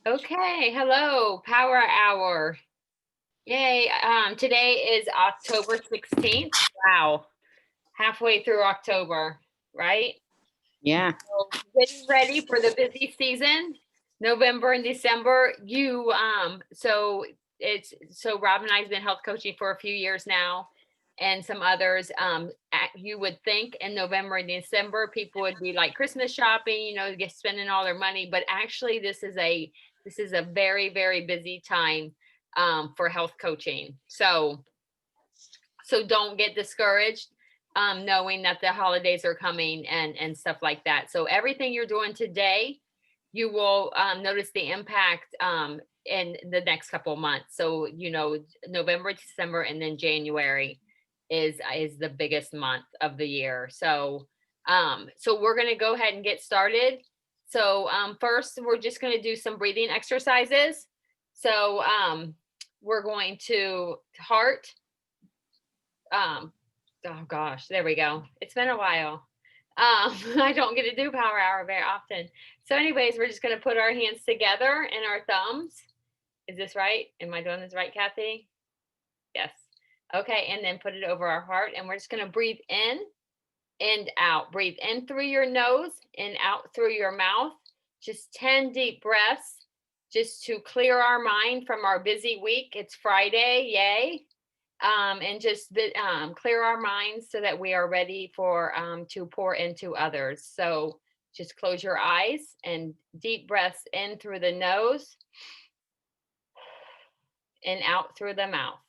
Okay, hello, Power Hour. Yay. Today is October 16th. Wow, halfway through October, right? Yeah. So getting ready for the busy season, November and December. So Rob and I have been health coaching for a few years now, and some others. You would think in November and December people would be like Christmas shopping, spending all their money, but actually this is a very, very busy time for health coaching. So don't get discouraged, knowing that the holidays are coming and stuff like that. So everything you're doing today, you will notice the impact in the next couple of months. So November, December, and then January is the biggest month of the year. So we're going to go ahead and get started. So first, we're just going to do some breathing exercises. So we're going to heart. Oh gosh, there we go. It's been a while. I don't get to do Power Hour very often. So, anyways, we're just gonna put our hands together and our thumbs. Is this right? Am I doing this right, Kathy? Yes. Okay, and then put it over our heart, and we're just gonna breathe in and out. Breathe in through your nose and out through your mouth. Just 10 deep breaths, just to clear our mind from our busy week. It's Friday, yay. And just clear our minds so that we are ready for to pour into others. So just close your eyes and deep breaths in through the nose and out through the mouth.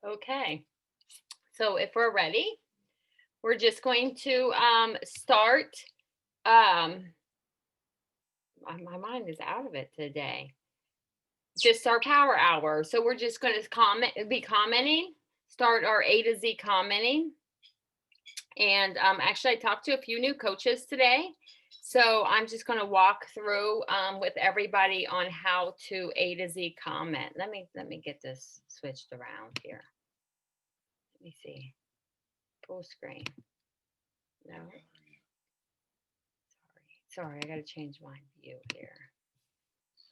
Okay, so if we're ready, we're just going to start. My mind is out of it today. Just our power hour. So we're just going to be commenting, start our A to Z commenting. And actually, I talked to a few new coaches today. So I'm just going to walk through with everybody on how to A to Z comment. Let me get this switched around here. Let me see. Full screen. No. Sorry, I got to change my view here.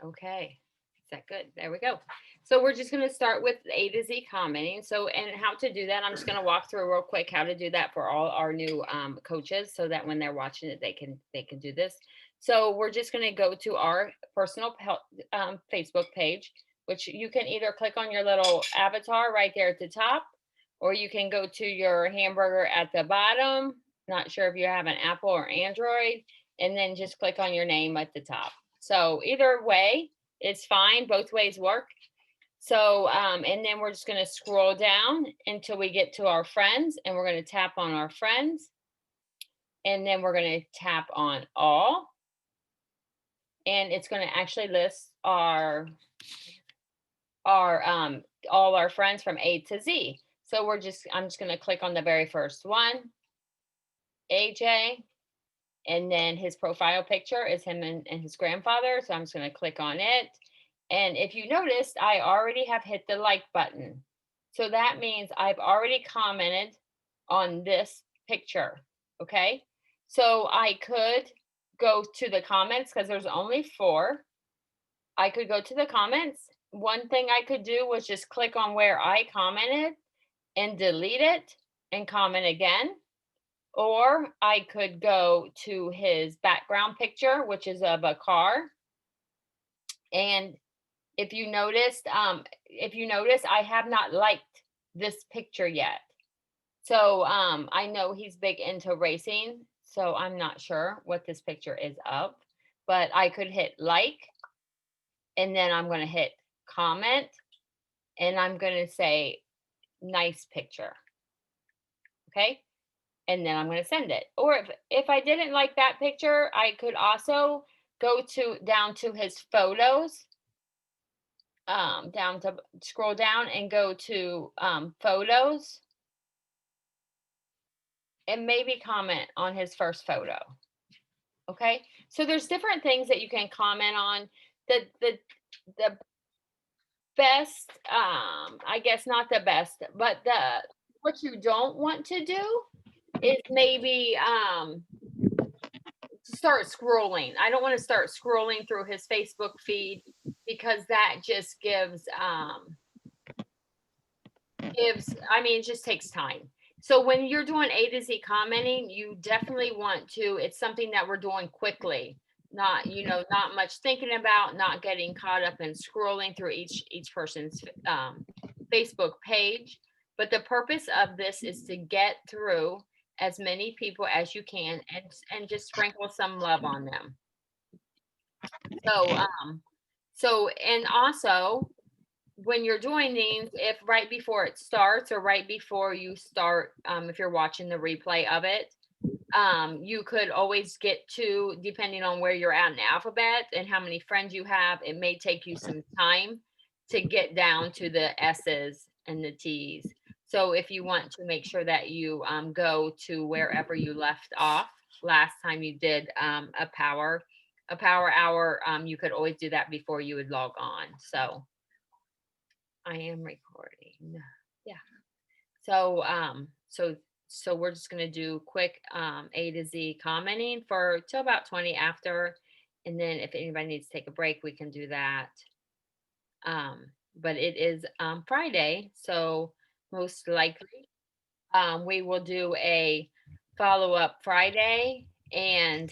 Okay. Is that good? There we go. So we're just going to start with A to Z commenting. So, and how to do that, I'm just going to walk through real quick how to do that for all our new coaches, so that when they're watching it, they can do this. So we're just going to go to our personal Facebook page, which you can either click on your little avatar right there at the top, or you can go to your hamburger at the bottom. Not sure if you have an Apple or Android, and then just click on your name at the top. So either way, it's fine. Both ways work. So, and then we're just going to scroll down until we get to our friends, and we're going to tap on our friends. And then we're going to tap on all. And it's going to actually list our all our friends from A to Z. So I'm just going to click on the very first one, AJ. And then his profile picture is him and his grandfather. So I'm just going to click on it. And if you noticed, I already have hit the like button. So that means I've already commented on this picture. Okay. So I could go to the comments because there's only 4. I could go to the comments. One thing I could do was just click on where I commented and delete it and comment again. Or I could go to his background picture, which is of a car. And if you notice, I have not liked this picture yet. So I know he's big into racing. So I'm not sure what this picture is of, but I could hit like, and then I'm going to hit comment, and I'm going to say nice picture. Okay. And then I'm going to send it. Or if I didn't like that picture, I could also go down to his photos, down to scroll down and go to photos, and maybe comment on his first photo. Okay. So there's different things that you can comment on. The best, I guess not the best, but what you don't want to do is maybe start scrolling. I don't want to start scrolling through his Facebook feed, because that just I mean, it just takes time. So when you're doing A to Z commenting, you definitely want to, it's something that we're doing quickly, not, not much thinking about, not getting caught up in scrolling through each person's Facebook page. But the purpose of this is to get through as many people as you can, and just sprinkle some love on them. So and also, when you're doing these, if right before it starts or right before you start, if you're watching the replay of it, you could always get to, depending on where you're at in the alphabet and how many friends you have, it may take you some time to get down to the S's and the T's. So if you want to make sure that you go to wherever you left off last time you did a power hour, you could always do that before you would log on. So I am recording. Yeah. So so we're just gonna do quick A to Z commenting for till about 20 after, and then if anybody needs to take a break, we can do that. But it is Friday, so most likely we will do a follow-up Friday, and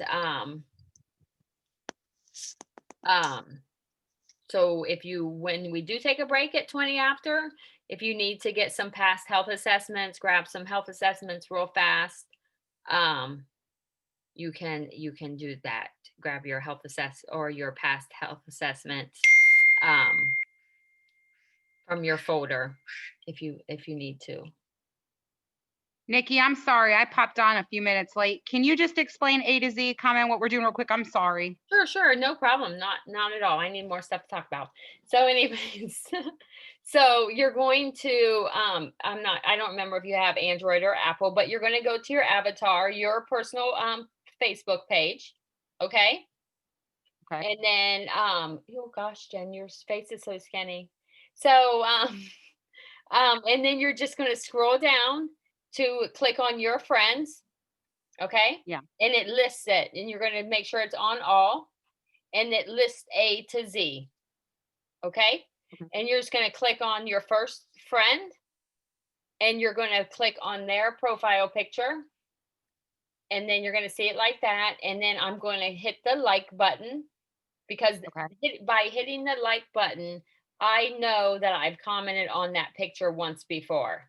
so when we do take a break at 20 after, if you need to get some past health assessments, grab some health assessments real fast, you can do that. Grab your health or your past health assessments from your folder if you need to. Nikki, I'm sorry. I popped on a few minutes late. Can you just explain A to Z comment what we're doing real quick? I'm sorry. Sure. No problem. Not at all. I need more stuff to talk about. So anyways, so you're going to, I don't remember if you have Android or Apple, but you're going to go to your avatar, your personal Facebook page. Okay. Okay. And then, oh gosh, Jen, your face is so skinny. So, and then you're just going to scroll down to click on your friends. Okay. Yeah. And it lists it, and you're going to make sure it's on all, and it lists A to Z. Okay. And you're just going to click on your first friend, and you're going to click on their profile picture. And then you're going to see it like that. And then I'm going to hit the like button, because by hitting the like button, I know that I've commented on that picture once before.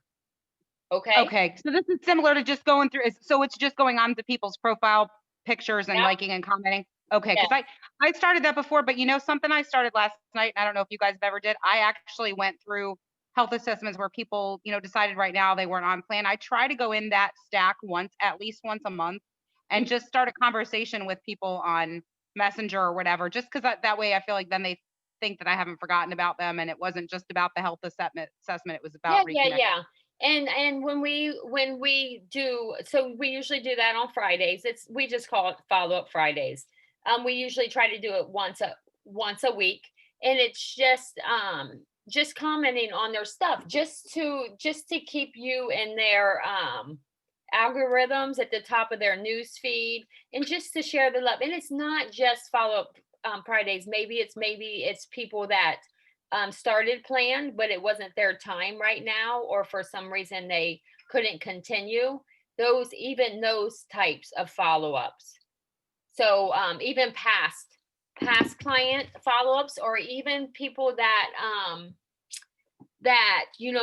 Okay. So this is similar to just going through. So it's just going on to people's profile pictures and liking and commenting. Okay. Because I started that before, but something I started last night, I don't know if you guys have ever did. I actually went through health assessments where people, decided right now they weren't on plan. I try to go in that stack at least once a month, and just start a conversation with people on Messenger or whatever, just because that way I feel like then they think that I haven't forgotten about them, and it wasn't just about the health assessment. It was about reconnecting. Yeah. And when we do, so we usually do that on Fridays. We just call it follow-up Fridays. We usually try to do it once a week, and it's just commenting on their stuff, just to keep you in their algorithms at the top of their news feed, and just to share the love. And it's not just follow-up Fridays. Maybe it's people that started planned, but it wasn't their time right now, or for some reason they couldn't continue. Those types of follow-ups. So even past client follow-ups, or even people that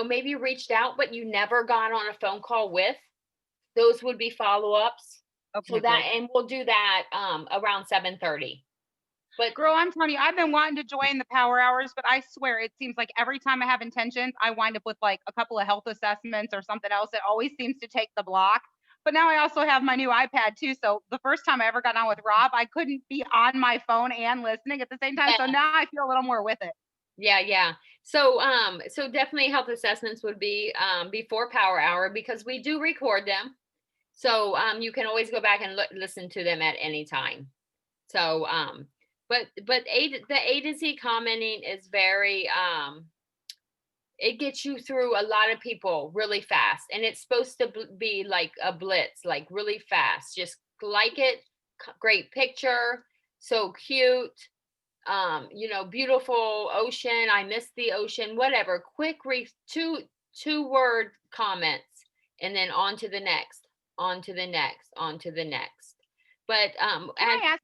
maybe reached out but you never got on a phone call with, those would be follow-ups. Okay, So that, good. and we'll do that around 7:30. But Girl, I'm telling you, I've been wanting to join the power hours, but I swear it seems like every time I have intentions, I wind up with like a couple of health assessments or something else. It always seems to take the block. But now I also have my new iPad too. So the first time I ever got on with Rob, I couldn't be on my phone and listening at the same time. So yeah, now I feel a little more with it. yeah. So definitely health assessments would be before power hour because we do record them. So you can always go back and listen to them at any time. So but the A to Z commenting is very it gets you through a lot of people really fast, and it's supposed to be like a blitz, like really fast. Just like it, great picture, so cute, beautiful ocean, I miss the ocean, whatever, quick two word comments, and then on to the next, on to the next, on to the next. But Can I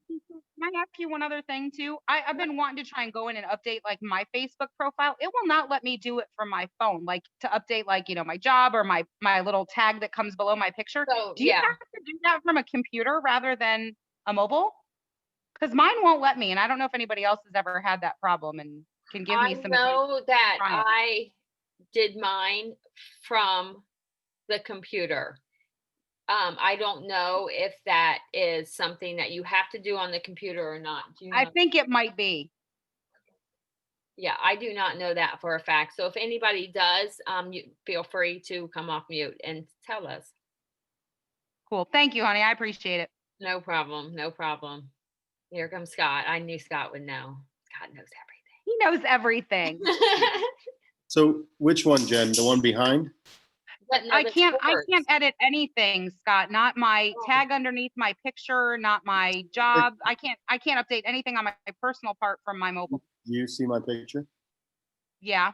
ask you one other thing too? I've been wanting to try and go in and update like my Facebook profile. It will not let me do it from my phone, like to update like, my job or my little tag that comes below my picture. so Do you yeah, have to do that from a computer rather than a mobile? Because mine won't let me, and I don't know if anybody else has ever had that problem and can give I me some advice know that on it. I did mine from the computer. I don't know if that is something that you have to do on the computer or not. Do you I know? think it might be. Yeah, I do not know that for a fact. So if anybody does, you feel free to come off mute and tell us. Cool. Thank you, honey. I appreciate it. No problem. No problem. Here comes Scott. I knew Scott would know. Scott knows He knows everything. everything. So which one, Jen? The one behind? But no, I the can't words. edit anything, Scott. Not my Oh, tag underneath my picture, not my job. I can't update anything on my personal part from my mobile. Do you see my picture? Yeah.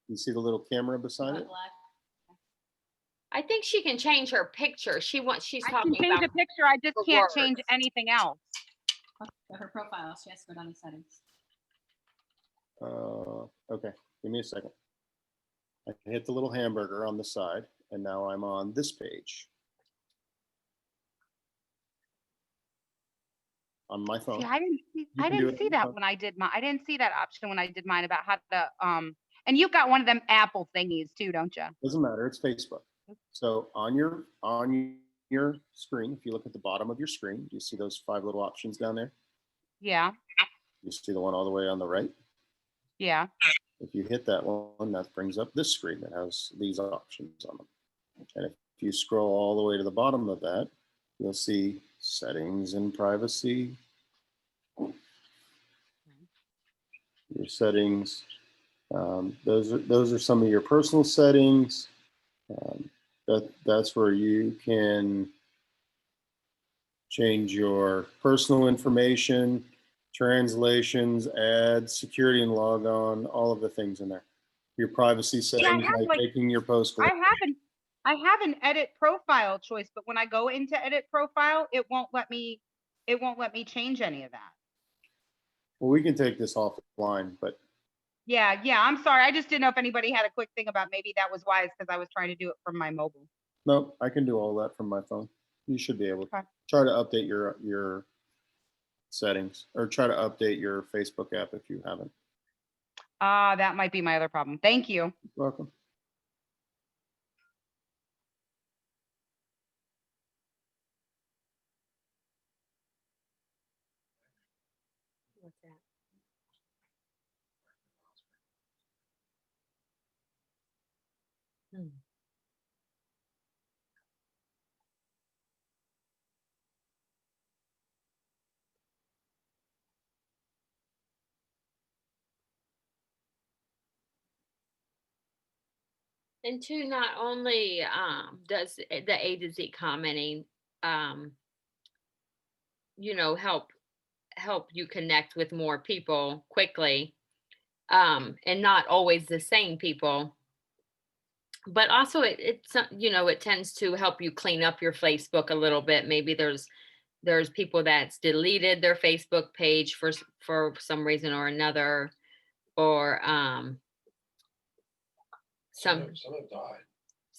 You see the little camera beside it? I think she can change her picture. She's I can talking change about a picture. I just the can't change words. anything else. Her profile, she has to go down to settings. Okay, give me a second. I hit the little hamburger on the side, and now I'm on this page. On my phone. See, I didn't can do it see on that your when I did mine. I didn't see that option when I did mine about how to and you've got one of them Apple thingies too, don't you? Doesn't matter, it's Facebook. So on your screen, if you look at the bottom of your screen, do you see those 5 little options down there? Yeah. You see the one all the way on the right? Yeah. If you hit that one, that brings up this screen that has these options on them. And if you scroll all the way to the bottom of that, you'll see settings and privacy. Your settings. Those are some of your personal settings. That's where you can change your personal information, translations, ads, security and logon, all of the things in there. Your privacy settings, like taking your post. I have an edit profile choice, but when I go into edit profile, it won't let me change any of that. Well, we can take this offline, but Yeah, I'm sorry. I just didn't know if anybody had a quick thing about maybe that was wise because I was trying to do it from my mobile. no, I can do all that from my phone. You should be able to. Okay. Try to update your settings, or try to update your Facebook app if you haven't. That might be my other problem. Thank you. You're welcome. What's that? Hmm. And two, not only does the A to Z commenting, help you connect with more people quickly, and not always the same people, but also it tends to help you clean up your Facebook a little bit. Maybe there's people that's deleted their Facebook page for some reason or another, or some have died.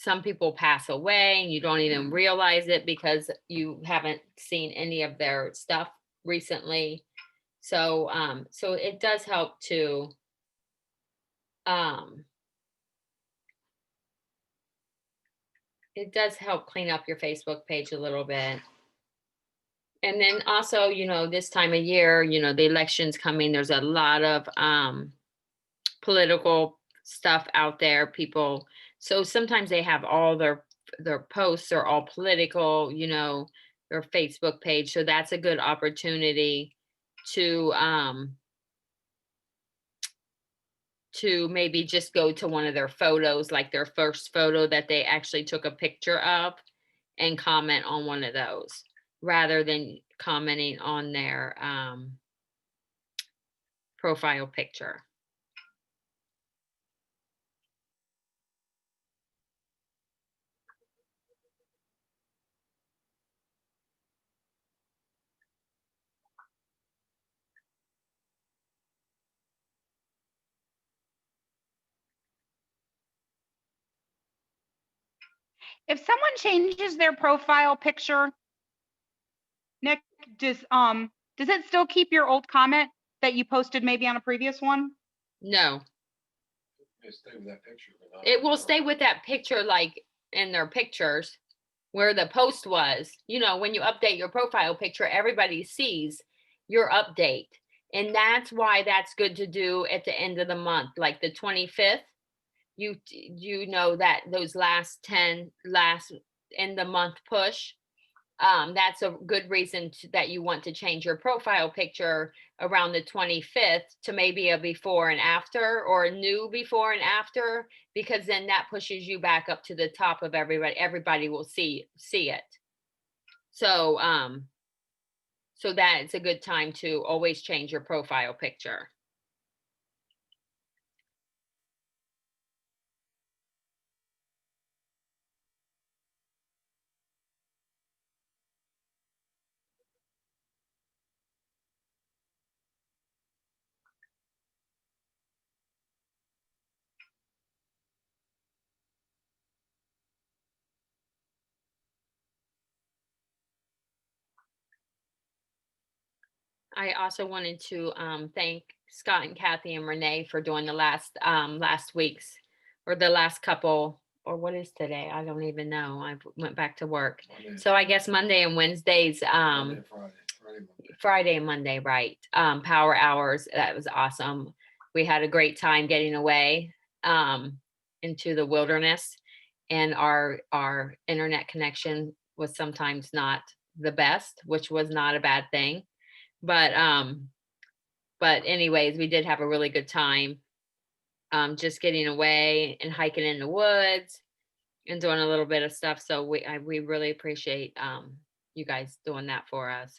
some people pass away and you don't even realize it because you haven't seen any of their stuff recently. So, so it does help to, um, it does help clean up your Facebook page a little bit. And then also, this time of year, the election's coming, there's a lot of political stuff out there, people. So sometimes they have all their posts are all political, their Facebook page. So that's a good opportunity to maybe just go to one of their photos, like their first photo that they actually took a picture of, and comment on one of those rather than commenting on their profile picture. If someone changes their profile picture, Nick, does it still keep your old comment that you posted maybe on a previous one? No, It'll stay with that picture, but not- it will stay with that picture, like in their pictures where the post was. When you update your profile picture, everybody sees your update. And that's why that's good to do at the end of the month, like the 25th. You know that those last in the month push, that's a good reason that you want to change your profile picture around the 25th to maybe a before and after, or a new before and after, because then that pushes you back up to the top of everybody will see it. So so that's a good time to always change your profile picture. I also wanted to thank Scott and Kathy and Renee for doing the last week's, or the last couple, or what is today? I don't even know. I went back to work. Monday, So I guess Monday and Wednesdays, Monday, Friday, Monday. Friday and Monday, right? Power hours. That was awesome. We had a great time getting away into the wilderness, and our internet connection was sometimes not the best, which was not a bad thing. But anyways, we did have a really good time just getting away and hiking in the woods and doing a little bit of stuff. So we really appreciate you guys doing that for us.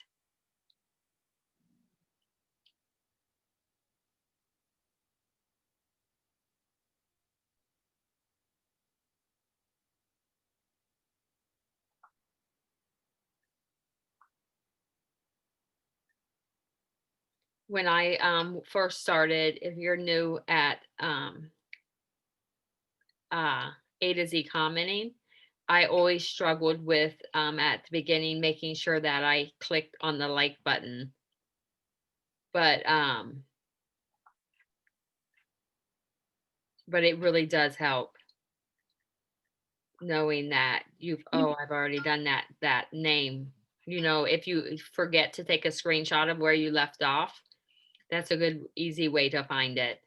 When I first started, if you're new at A to Z commenting, I always struggled with at the beginning making sure that I clicked on the like button. But it really does help knowing that I've already done that name. If you forget to take a screenshot of where you left off, that's a good easy way to find it.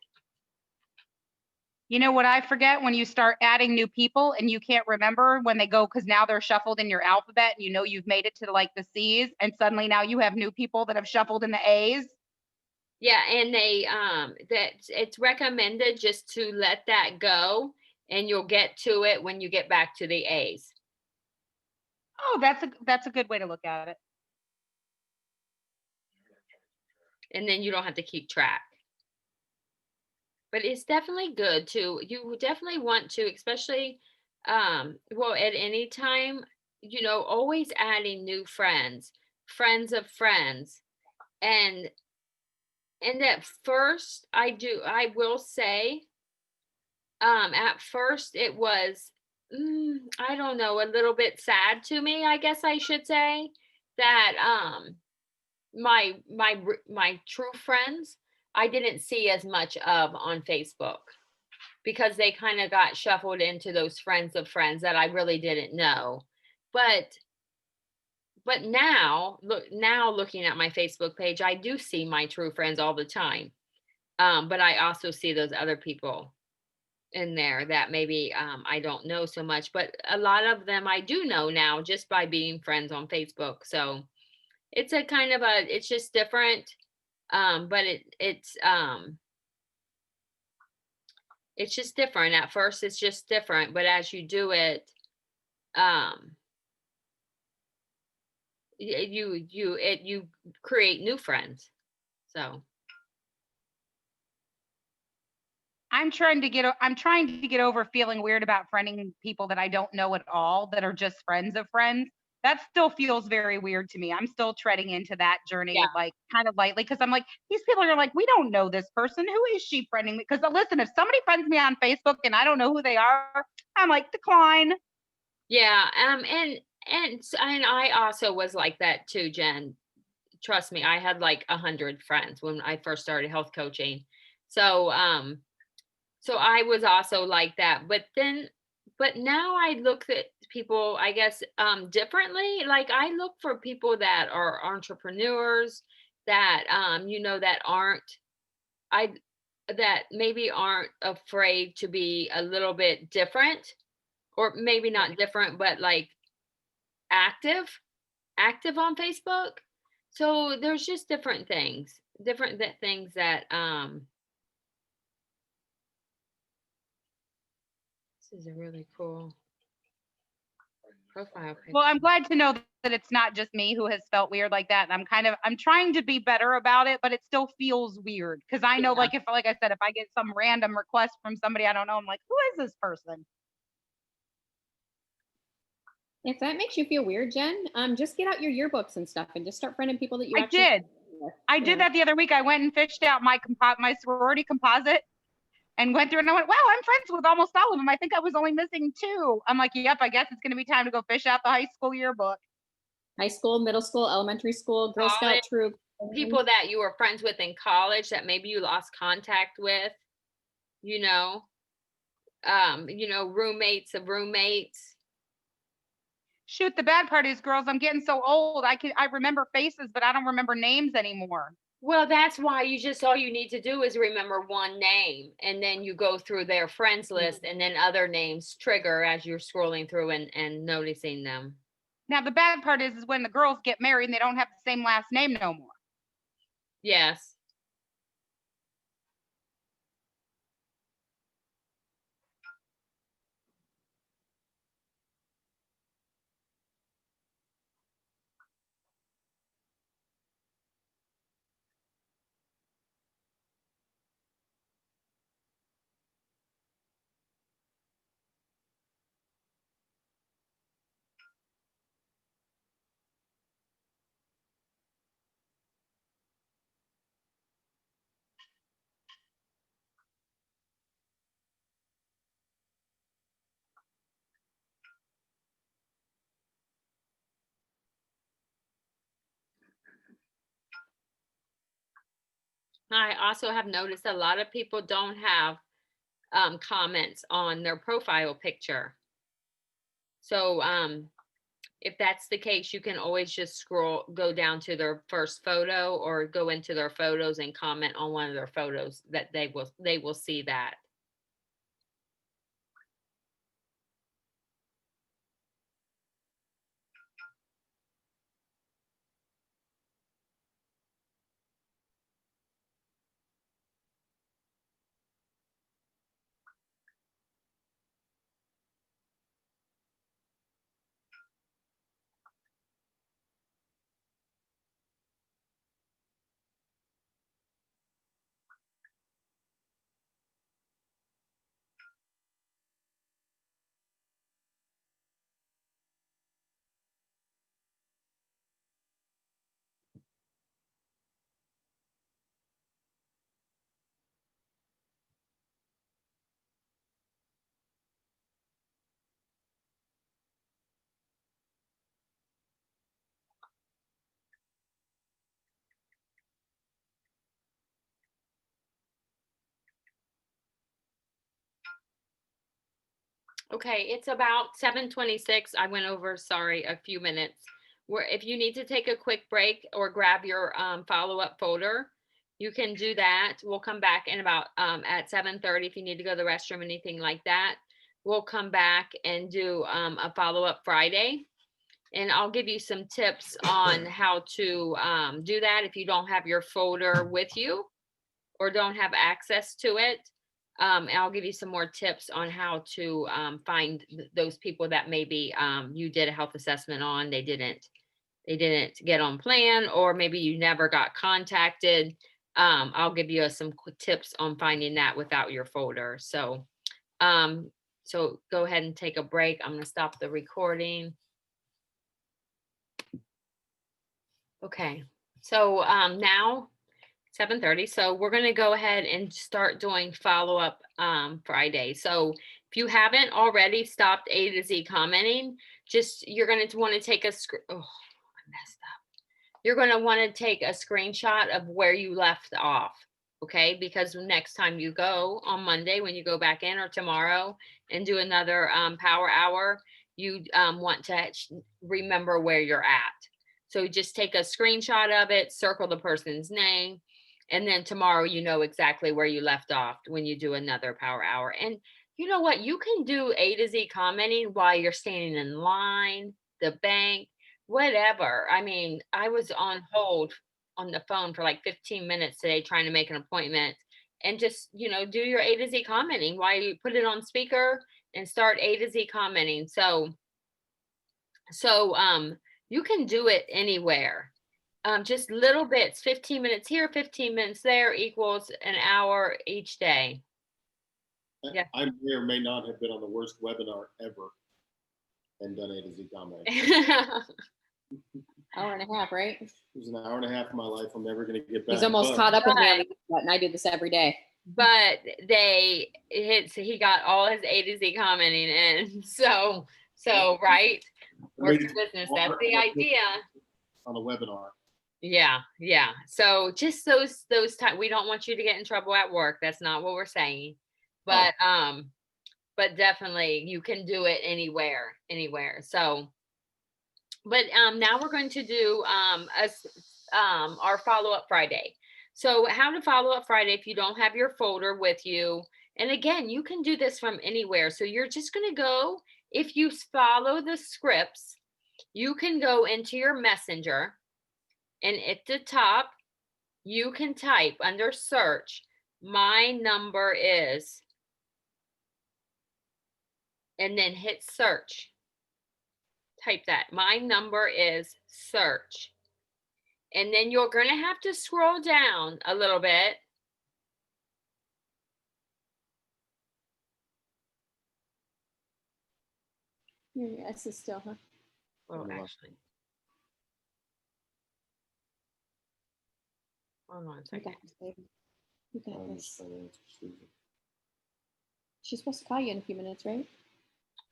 You know what I forget? When you start adding new people and you can't remember when they go, because now they're shuffled in your alphabet and you've made it to like the C's, and suddenly now you have new people that have shuffled in the A's. Yeah, and they that it's recommended just to let that go, and you'll get to it when you get back to the A's. Oh, that's a good way to look at it. And then you don't have to keep track. But it's definitely good to, you definitely want to, especially well, at any time, always adding new friends of friends. And at first I will say, at first it was I don't know, a little bit sad to me, I guess I should say, that my true friends I didn't see as much of on Facebook because they kind of got shuffled into those friends of friends that I really didn't know. But now looking at my Facebook page, I do see my true friends all the time. But I also see those other people in there that maybe I don't know so much, but a lot of them I do know now just by being friends on Facebook. So it's a kind of it's just different. But it's just different. At first it's just different, but as you do it, um you create new friends. So I'm trying to get over feeling weird about friending people that I don't know at all, that are just friends of friends. That still feels very weird to me. I'm still treading into that journey, yeah, like kind of lightly, because I'm like, these people are like, we don't know this person. Who is she friending me? Because listen, if somebody friends me on Facebook and I don't know who they are, I'm like, decline. yeah. And I also was like that too, Jen. Trust me, I had like 100 friends when I first started health coaching. So so I was also like that. But now I look at people, I guess, differently. Like I look for people that are entrepreneurs, that that aren't I that maybe aren't afraid to be a little bit different, or maybe not different, but like active, active on Facebook. So there's just different things that this is a really cool profile Well, picture. I'm glad to know that it's not just me who has felt weird like that. And I'm trying to be better about it, but it still feels weird because I know, Yeah. like I said, if I get some random request from somebody I don't know, I'm like, who is this person? If that makes you feel weird, Jen, just get out your yearbooks and stuff and just start friending people that you I actually did. with. I did Yeah. that the other week. I went and fished out my sorority composite and went through and I went, wow, I'm friends with almost all of them. I think I was only missing two. I'm like, yep, I guess it's going to be time to go fish out the high school yearbook. High school, middle school, elementary school, Girl Scout College, troop. people that you were friends with in college that maybe you lost contact with, you know, roommates of roommates. Shoot, the bad part is, girls, I'm getting so old. I remember faces, but I don't remember names anymore. Well, that's why all you need to do is remember one name, and then you go through their friends list, and then other names trigger as you're scrolling through and noticing them. Now the bad part is when the girls get married and they don't have the same last name no more. Yes. I also have noticed a lot of people don't have comments on their profile picture. So if that's the case, you can always just go down to their first photo or go into their photos and comment on one of their photos that they will see that. Okay, it's about 7:26. I went over, sorry, a few minutes. Where if you need to take a quick break or grab your follow-up folder, you can do that. We'll come back in about at 7:30 if you need to go to the restroom, anything like that. We'll come back and do a follow-up Friday. And I'll give you some tips on how to do that if you don't have your folder with you or don't have access to it. And I'll give you some more tips on how to find those people that maybe you did a health assessment on, they didn't get on plan, or maybe you never got contacted. I'll give you some quick tips on finding that without your folder. So go ahead and take a break. I'm gonna stop the recording. Okay, so now 7:30. So we're going to go ahead and start doing follow-up Friday. So if you haven't already stopped A to Z commenting, you're going to want to take I messed up. You're going to want to take a screenshot of where you left off. Okay, because next time you go on Monday, when you go back in, or tomorrow and do another power hour, you want to remember where you're at. So just take a screenshot of it, circle the person's name, and then tomorrow you know exactly where you left off when you do another power hour. And you know what? You can do A to Z commenting while you're standing in line, the bank, whatever. I mean, I was on hold on the phone for like 15 minutes today trying to make an appointment, and just, do your A to Z commenting while you put it on speaker and start A to Z commenting. So you can do it anywhere. Just little bits, 15 minutes here, 15 minutes there equals an hour each day. Yeah. I may or may not have been on the worst webinar ever and done A to Z comment. Hour and a half, right? It was an hour and a half of my life I'm never going to get back. He's almost caught up with me, and I do this every day. But he got all his A to Z commenting in. So right? Work your business. That's the idea. On a webinar. Yeah. So just those time, we don't want you to get in trouble at work. That's not what we're saying. But definitely you can do it anywhere. So, but now we're going to do our follow-up Friday. So how to follow up Friday if you don't have your folder with you. And again, you can do this from anywhere. So you're just going to go, if you follow the scripts, you can go into your messenger, and at the top, you can type under search, my number is, and then hit search. Type that, my number is, search. And then you're going to have to scroll down a little bit. Your S is still, huh? Well, actually, hold on a You second. got this, baby. You got I'm this. just trying to answer Susan. She's supposed to call you in a few minutes, right?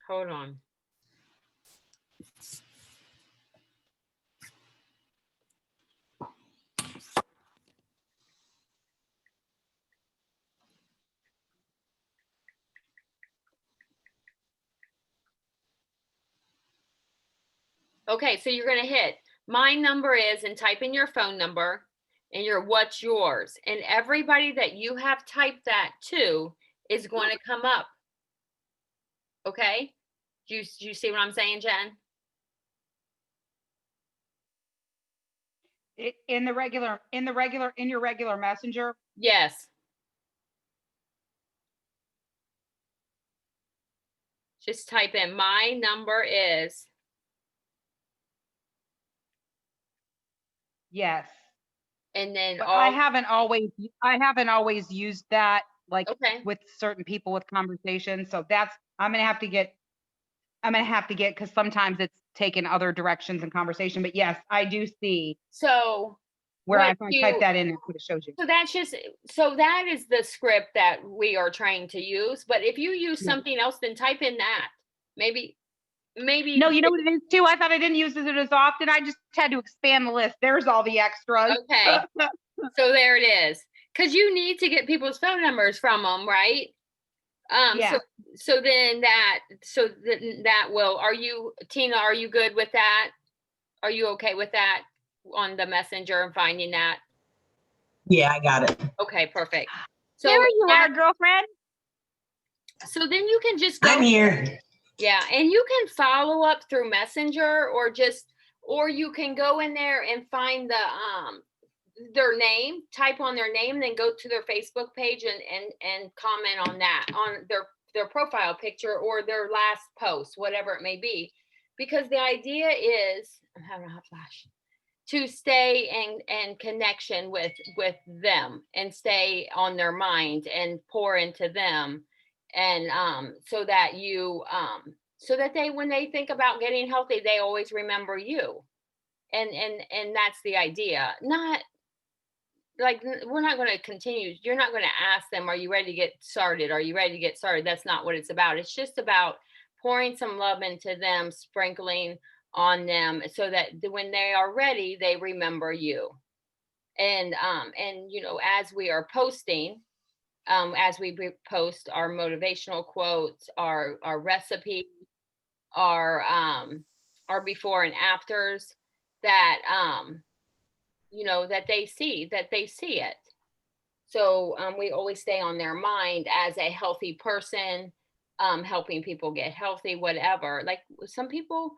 Hold on. Okay, so you're going to hit my number is, and type in your phone number and your what's yours. And everybody that you have typed that to is going to come up. Okay? Do you see what I'm saying, Jen? In your regular messenger. Yes. Just type in my number is. Yes. And then But I haven't always used that, like, okay, with certain people with conversations. So that's, I'm gonna have to get, because sometimes it's taken other directions in conversation. But yes, I do see so where if I type that in, it shows you. So that is the script that we are trying to use. But if you use something else, then type in that. Maybe. No, you know what it is too? I thought I didn't use it as often. I just had to expand the list. There's all the extras. Okay. So there it is. Because you need to get people's phone numbers from them, right? Yeah. So then that will, Tina, are you good with that? Are you okay with that on the messenger and finding that? Yeah, I got it. Okay, perfect. There So, you are, girlfriend. so then you can just go. I'm here. Yeah, and you can follow up through Messenger or you can go in there and find their name, type on their name, then go to their Facebook page and comment on that, on their profile picture or their last post, whatever it may be. Because the idea is, I'm having a hot flash, to stay in connection with them and stay on their mind and pour into them. And so that so that when they think about getting healthy, they always remember you. And that's the idea. Not like, we're not going to continue. You're not going to ask them, are you ready to get started? Are you ready to get started? That's not what it's about. It's just about pouring some love into them, sprinkling on them so that when they are ready, they remember you. And as we are posting, as we post our motivational quotes, our recipes, our before and afters, that that they see it. So we always stay on their mind as a healthy person, helping people get healthy, whatever. Like some people,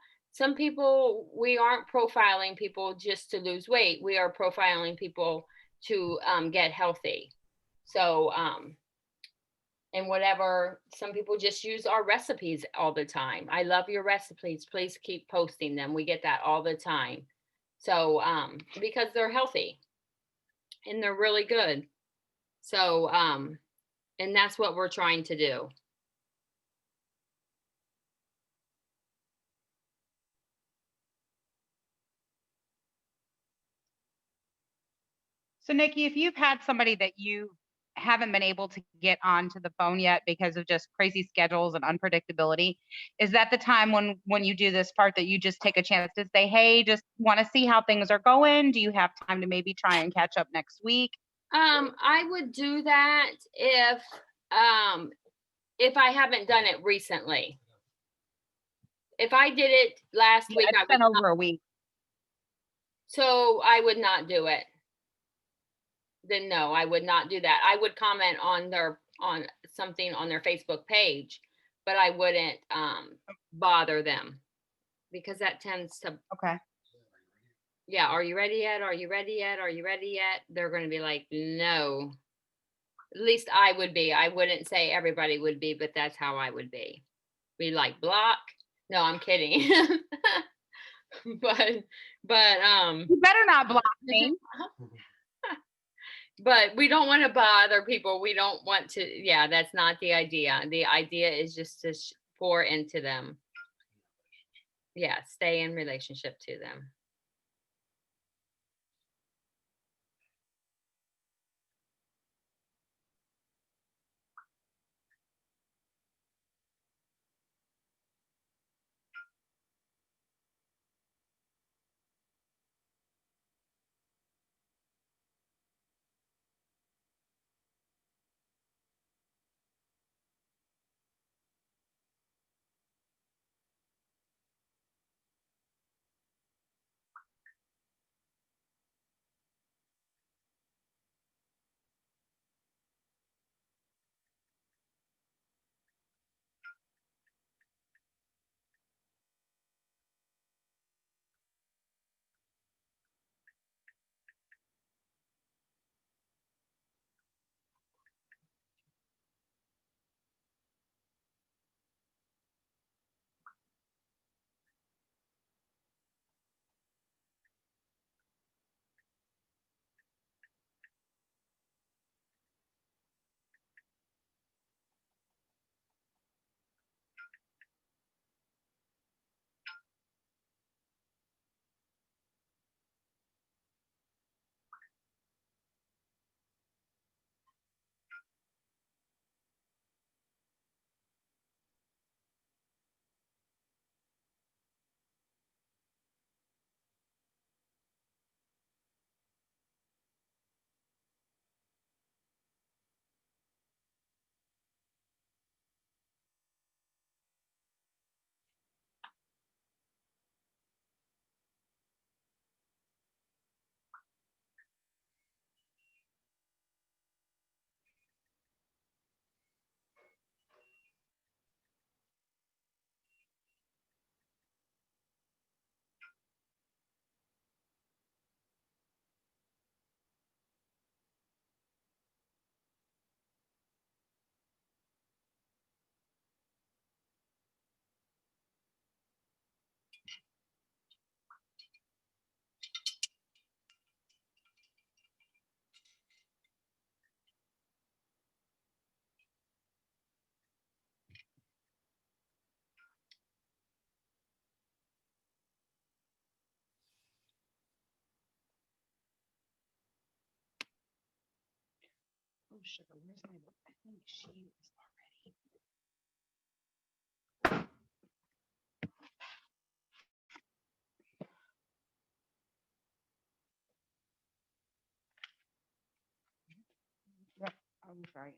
we aren't profiling people just to lose weight. We are profiling people to get healthy. So, and whatever, some people just use our recipes all the time. I love your recipes. Please keep posting them. We get that all the time. So, because they're healthy and they're really good. So, and that's what we're trying to do. So Nikki, if you've had somebody that you haven't been able to get onto the phone yet because of just crazy schedules and unpredictability, is that the time when you do this part that you just take a chance to say, hey, just want to see how things are going? Do you have time to maybe try and catch up next week? I would do that if I haven't done it recently. If I did it last week, It's been over a week. So I would not do it. Then no, I would not do that. I would comment on something on their Facebook page, but I wouldn't bother them, because that tends to, Okay. yeah, are you ready yet? Are you ready yet? Are you ready yet? They're going to be like, no. At least I would be. I wouldn't say everybody would be, but that's how I would be. Be like, block. No, I'm kidding. but You better not block me. But we don't want to bother people. We don't want to, yeah, that's not the idea. The idea is just to pour into them. Yeah, stay in relationship to them. Oh, sugar, where's my book? I think she is already. Yep, I'm sorry.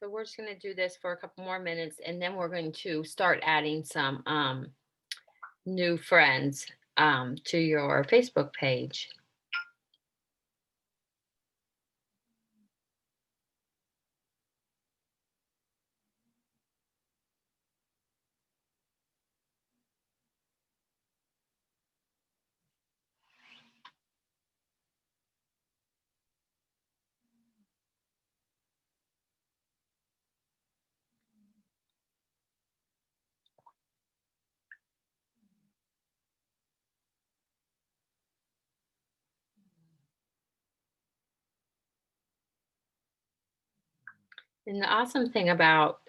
So we're just gonna do this for a couple more minutes and then we're going to start adding some new friends to your Facebook page. And the awesome thing about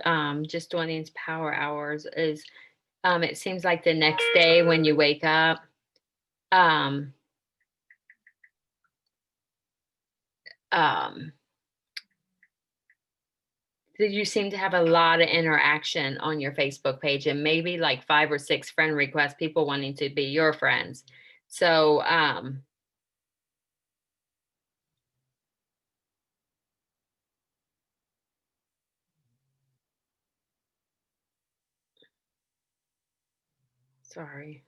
just doing these power hours is it seems like the next day when you wake up, um, um, that you seem to have a lot of interaction on your Facebook page and maybe like 5 or 6 friend requests, people wanting to be your friends. So, sorry.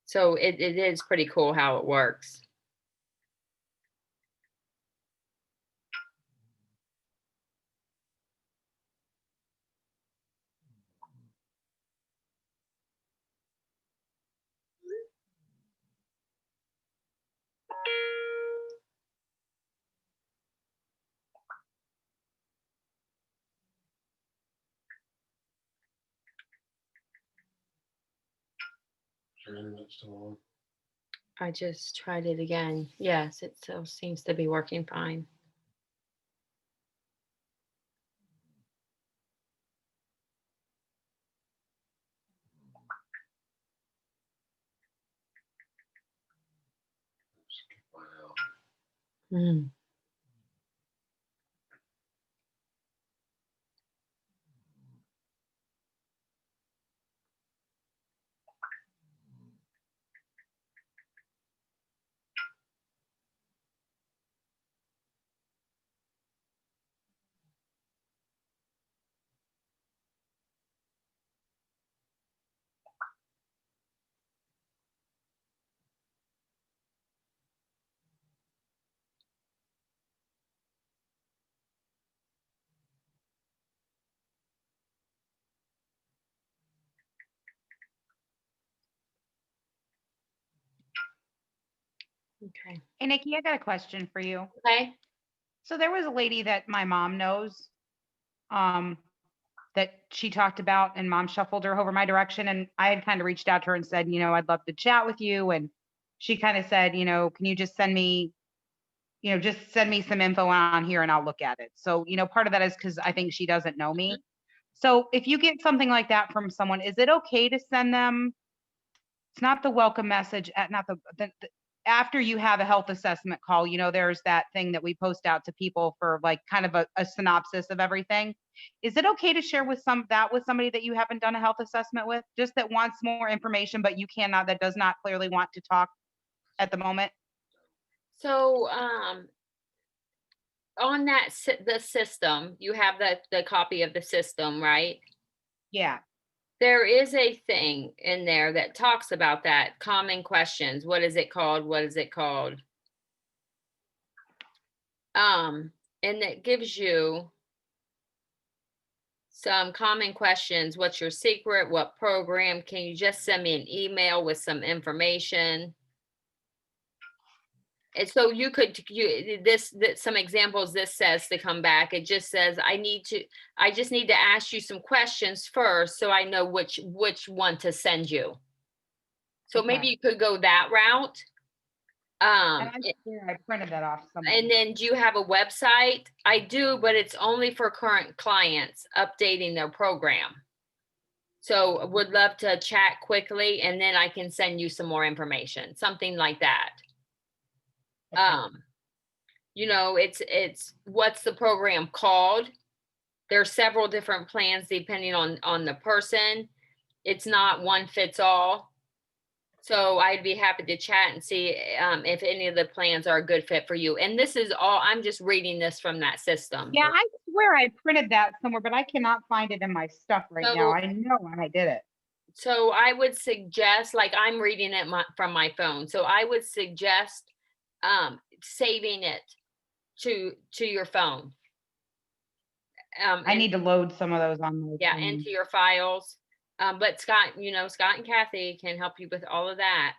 So it is pretty cool how it works. Is your internet still on? I just tried it again. Yes, it still seems to be working fine. Wow. Mm. Okay. Hey, Nikki, I got a question for you. Okay. So there was a lady that my mom knows, that she talked about, and mom shuffled her over my direction. And I had kind of reached out to her and said, I'd love to chat with you. And she kind of said, can you just send me, just send me some info on here and I'll look at it. So, part of that is because I think she doesn't know me. So if you get something like that from someone, is it okay to send them? It's not the welcome message at not after you have a health assessment call, there's that thing that we post out to people for like kind of a synopsis of everything. Is it okay to share with somebody that you haven't done a health assessment with, just that wants more information, but that does not clearly want to talk at the moment? So, on that, the system, you have the copy of the system, right? Yeah. There is a thing in there that talks about that, common questions. What is it called? What is it called? And it gives you some common questions. What's your secret? What program? Can you just send me an email with some information? And so you could, some examples, this says to come back. It just says, I just need to ask you some questions first so I know which one to send you. So maybe Okay. you could go that route. And I swear I printed that off somewhere. And then do you have a website? I do, but it's only for current clients updating their program. So would love to chat quickly and then I can send you some more information, something like that. Okay. It's what's the program called? There's several different plans depending on the person. It's not one fits all. So I'd be happy to chat and see if any of the plans are a good fit for you. And this is all, I'm just reading this from that system. Yeah, I swear I printed that somewhere, but I cannot find it in my stuff right now. I know when I did it. So I would suggest, like I'm reading it from my phone. So I would suggest saving it to your phone. I need to load some of those on my phone. Into your files. But Scott and Kathy can help you with all of that.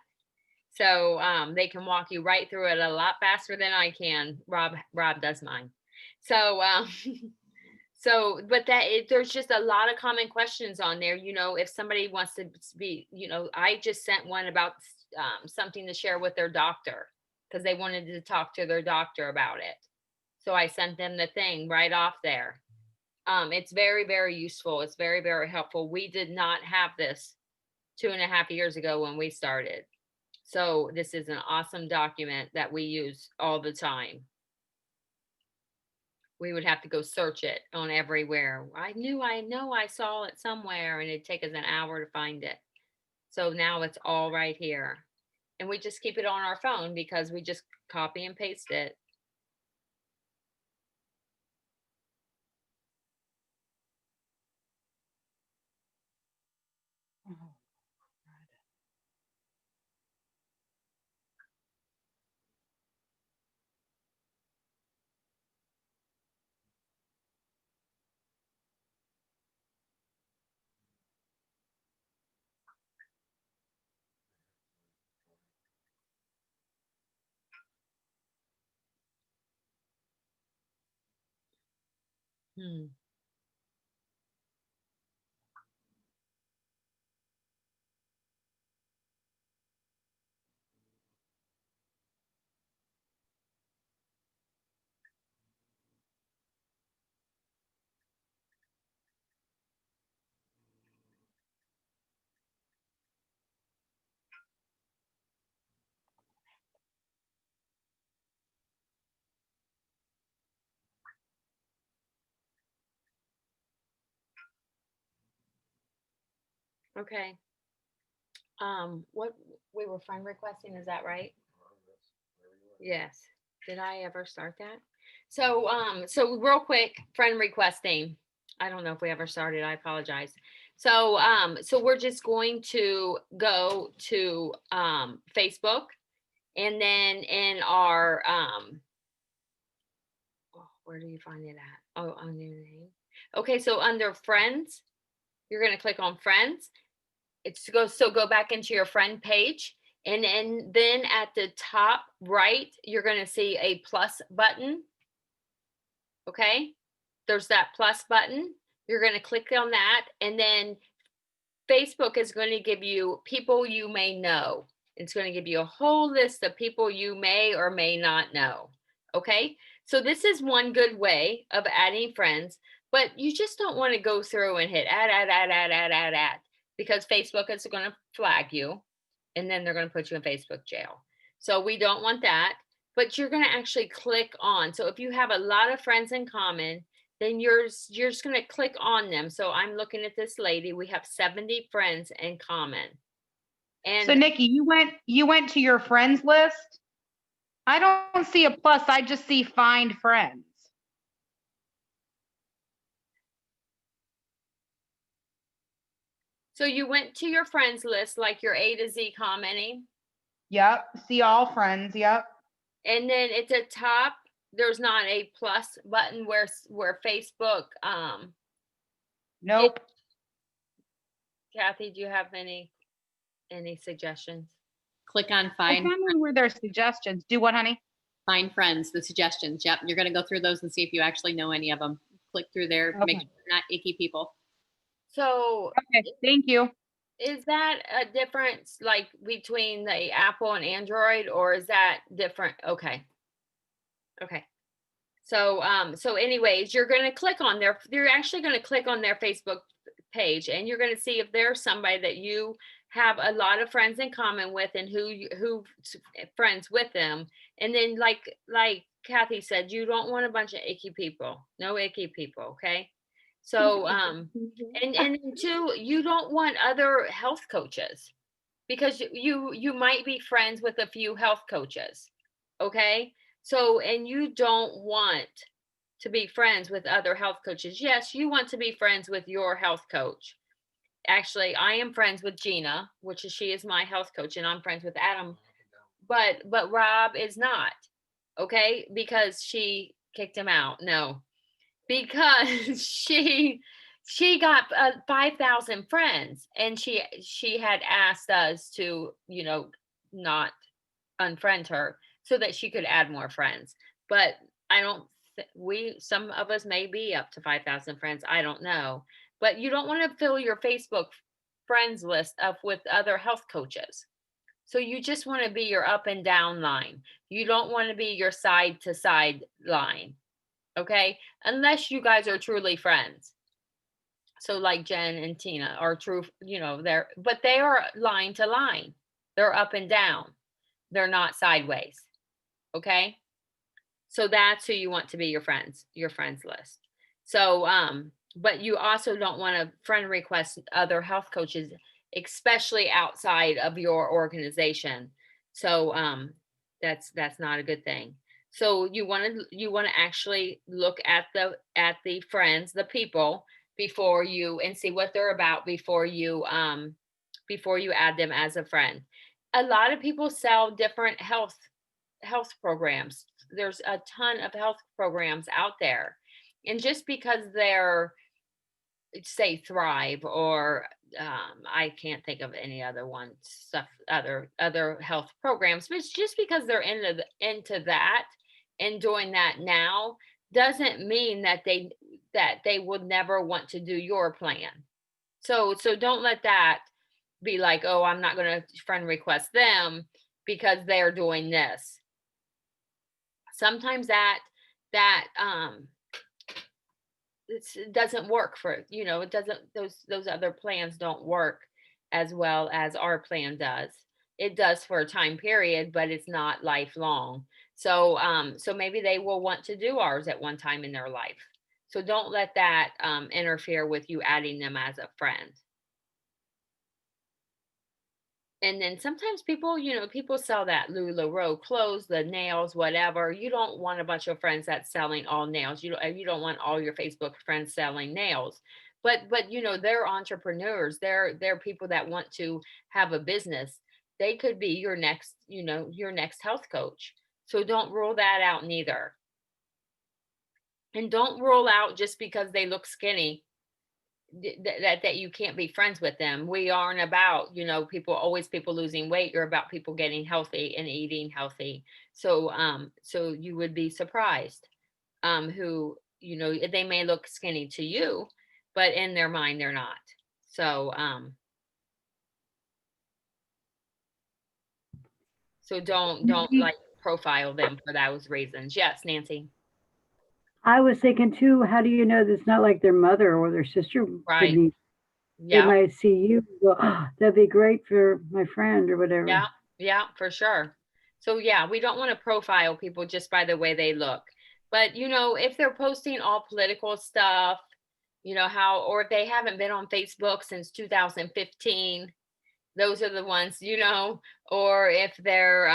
So they can walk you right through it a lot faster than I can. Rob does mine. So but there's just a lot of common questions on there. If somebody wants to be, I just sent one about something to share with their doctor because they wanted to talk to their doctor about it. So I sent them the thing right off there. It's very, very useful. It's very, very helpful. We did not have this 2.5 years ago when we started. So this is an awesome document that we use all the time. We would have to go search it on everywhere. I know I saw it somewhere and it'd take us an hour to find it. So now it's all right here. And we just keep it on our phone because we just copy and paste it. Oh, Okay. What we were friend requesting, is that right? Yes. Did I ever start that? So real quick, friend requesting. I don't know if we ever started. I apologize. So we're just going to go to Facebook and then in our where do you find it at? Oh, on your name. Okay, so under friends, you're going to click on friends. Go back into your friend page. And then at the top right, you're going to see a plus button. Okay. There's that plus button. You're going to click on that. And then Facebook is going to give you people you may know. It's going to give you a whole list of people you may or may not know. Okay. So this is one good way of adding friends. But you just don't want to go through and hit add, because Facebook is going to flag you and then they're going to put you in Facebook jail. So we don't want that, but you're going to actually click on. So if you have a lot of friends in common, then you're just going to click on them. So I'm looking at this lady. We have 70 friends in common. So And Nikki, you went to your friends list. I don't see a plus. I just see find friends. so you went to your friends list, like your A to Z commenting. Yep. See all friends. Yep. And then at the top, there's not a plus button where Facebook, Nope. Kathy, do you have any suggestions? Click on I find found one where there's suggestions. Do what, honey? find friends, the suggestions. Yep, you're gonna go through those and see if you actually know any of them. Click through there, make Okay. sure they're not icky people. So Okay. Thank you. is that a difference like between the Apple and Android, or is that different? Okay. Okay. So so anyways, you're going to click on you're actually going to click on their Facebook page, and you're going to see if there's somebody that you have a lot of friends in common with and who friends with them. And then like Kathy said, you don't want a bunch of icky people. No icky people, okay? So and then two, you don't want other health coaches, because you might be friends with a few health coaches, okay? So, and you don't want to be friends with other health coaches. Yes, you want to be friends with your health coach. Actually, I am friends with Gina, she is my health coach, and I'm friends with Adam, but Rob is not, okay? Because she kicked him out. No, because she got 5,000 friends, and she had asked us to, not unfriend her so that she could add more friends. But I don't some of us may be up to 5,000 friends, I don't know. But you don't want to fill your Facebook friends list up with other health coaches. So you just want to be your up and down line. You don't want to be your side to side line. Okay? Unless you guys are truly friends. So like Jen and Tina are true, but they are line to line. They're up and down. They're not sideways. Okay? So that's who you want to be your friends list. So but you also don't want to friend request other health coaches, especially outside of your organization. So that's not a good thing. So you want to actually look at the friends, the people, before you, and see what they're about before you add them as a friend. A lot of people sell different health programs. There's a ton of health programs out there. And just because they're, say, Thrive, or I can't think of any other one stuff, other health programs, but it's just because they're into that and doing that now doesn't mean that they would never want to do your plan. So don't let that be like, oh, I'm not going to friend request them because they're doing this. Sometimes that it doesn't work for, it doesn't, those other plans don't work as well as our plan does. It does for a time period, but it's not lifelong. So so maybe they will want to do ours at one time in their life. So don't let that interfere with you adding them as a friend. And then sometimes people, people sell that LuLaRoe clothes, the nails, whatever. You don't want a bunch of friends that's selling all nails. You don't want all your Facebook friends selling nails. But they're entrepreneurs. They're people that want to have a business. They could be your next, your next health coach. So don't rule that out neither. And don't rule out just because they look skinny that you can't be friends with them. We aren't about, people losing weight. You're about people getting healthy and eating healthy. So so you would be surprised who, they may look skinny to you, but in their mind they're not. So so don't like profile them for those reasons. Yes, Nancy. I was thinking too, how do you know that's not like their mother or their sister Right. could need, they Yeah, might see you and go, "Oh, that'd be great for my friend," or whatever. yeah, yeah, for sure. So yeah, we don't want to profile people just by the way they look. But you know, if they're posting all political stuff, you know how, or if they haven't been on Facebook since 2015, those are the ones, you know, or if they're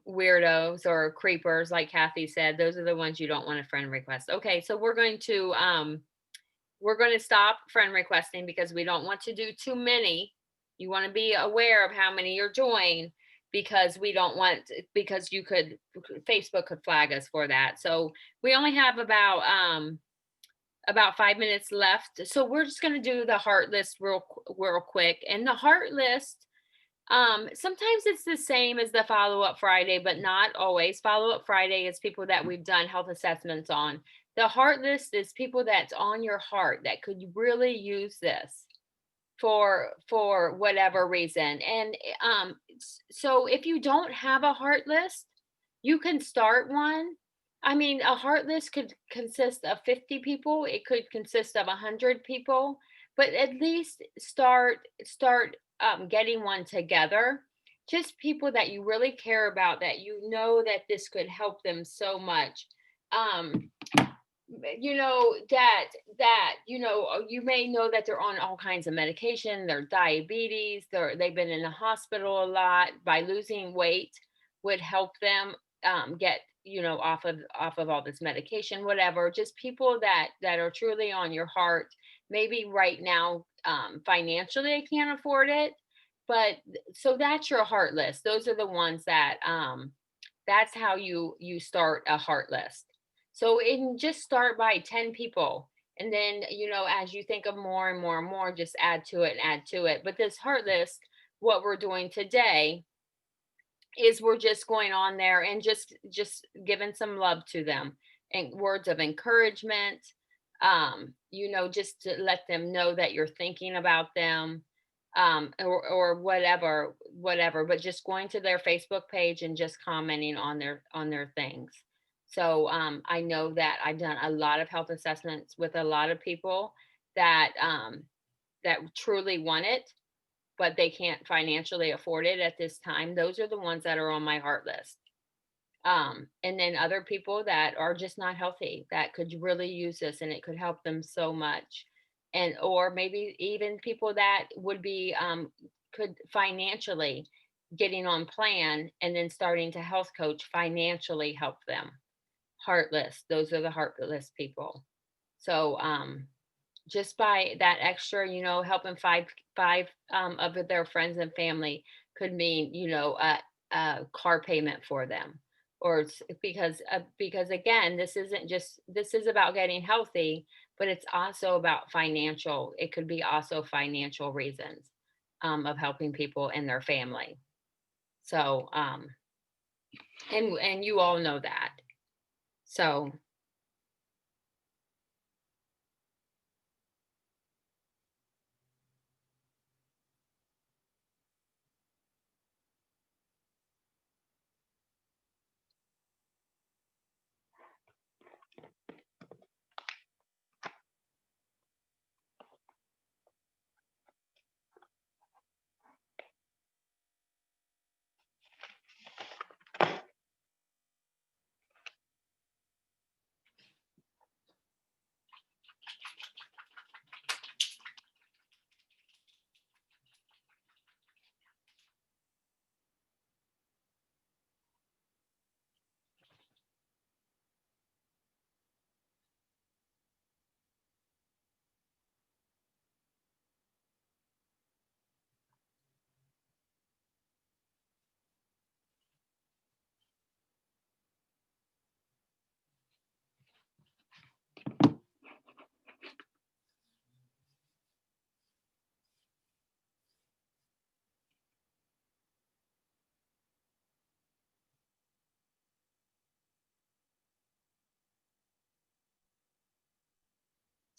weirdos or creepers, like Kathy said, those are the ones you don't want a friend request. Okay, so we're going to stop friend requesting because we don't want to do too many. You want to be aware of how many you're joined because we don't want, because you could, Facebook could flag us for that. So we only have about 5 minutes left. So we're just going to do the heart list real quick. And the heart list, sometimes it's the same as the follow up Friday, but not always. Follow up Friday is people that we've done health assessments on. The heart list is people that's on your heart that could really use this for whatever reason. And so if you don't have a heart list, you can start one. I mean, a heart list could consist of 50 people, it could consist of 100 people, but at least start getting one together. Just people that you really care about, that you know that this could help them so much. You know that you know, you may know that they're on all kinds of medication, their diabetes, they've been in the hospital a lot. By losing weight would help them get, you know, off of all this medication, whatever. Just people that are truly on your heart. Maybe right now financially they can't afford it, but so that's your heart list. Those are the ones that that's how you start a heart list. So it just start by 10 people. And then, you know, as you think of more and more and more, just add to it and add to it. But this heart list, what we're doing today is we're just going on there and just giving some love to them and words of encouragement. You know, just to let them know that you're thinking about them, or whatever, but just going to their Facebook page and just commenting on their things. So I know that I've done a lot of health assessments with a lot of people that that truly want it, but they can't financially afford it at this time. Those are the ones that are on my heart list. And then other people that are just not healthy that could really use this and it could help them so much. And or maybe even people that would be could financially getting on plan and then starting to health coach financially help them. Heartless, those are the heartless people. So just by that extra, you know, helping five of their friends and family could mean, you know, a car payment for them. Or because again, this is about getting healthy, but it's also about financial. It could be also financial reasons of helping people and their family. So and you all know that. So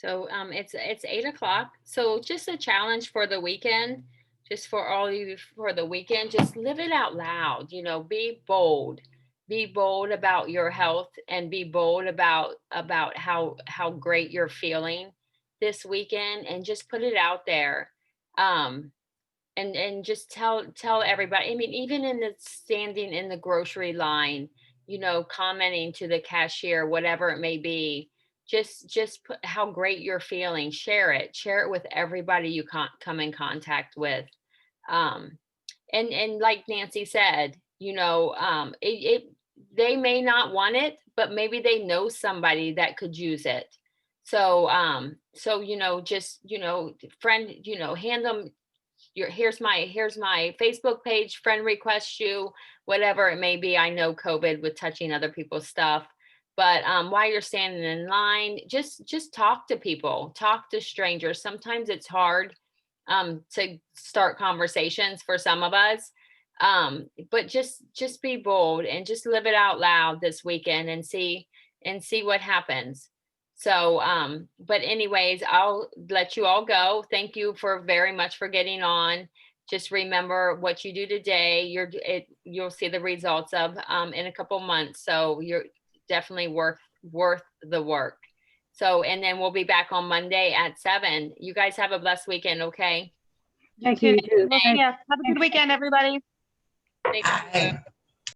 it's 8 o'clock. So just a challenge for the weekend, just for all you for the weekend, just live it out loud, you know, be bold. be bold about your health and be bold about how great you're feeling this weekend, and just put it out there. And just tell everybody. I mean, even in the standing in the grocery line, commenting to the cashier, whatever it may be, just put how great you're feeling. Share it with everybody you come in contact with. And like Nancy said, they may not want it, but maybe they know somebody that could use it. So friend, hand them here's my Facebook page, friend request you, whatever it may be. I know COVID with touching other people's stuff, but while you're standing in line, just talk to people, talk to strangers. Sometimes it's hard to start conversations for some of us, but just be bold and just live it out loud this weekend and see what happens. So, but anyways, I'll let you all go. Thank you very much for getting on. Just remember what you do today, you'll see the results of in a couple months. So you're definitely worth the work. So, and then we'll be back on Monday at 7. You guys have a blessed weekend, okay? Thank you, you too. Yeah, have a good weekend, everybody. Thank you. Bye.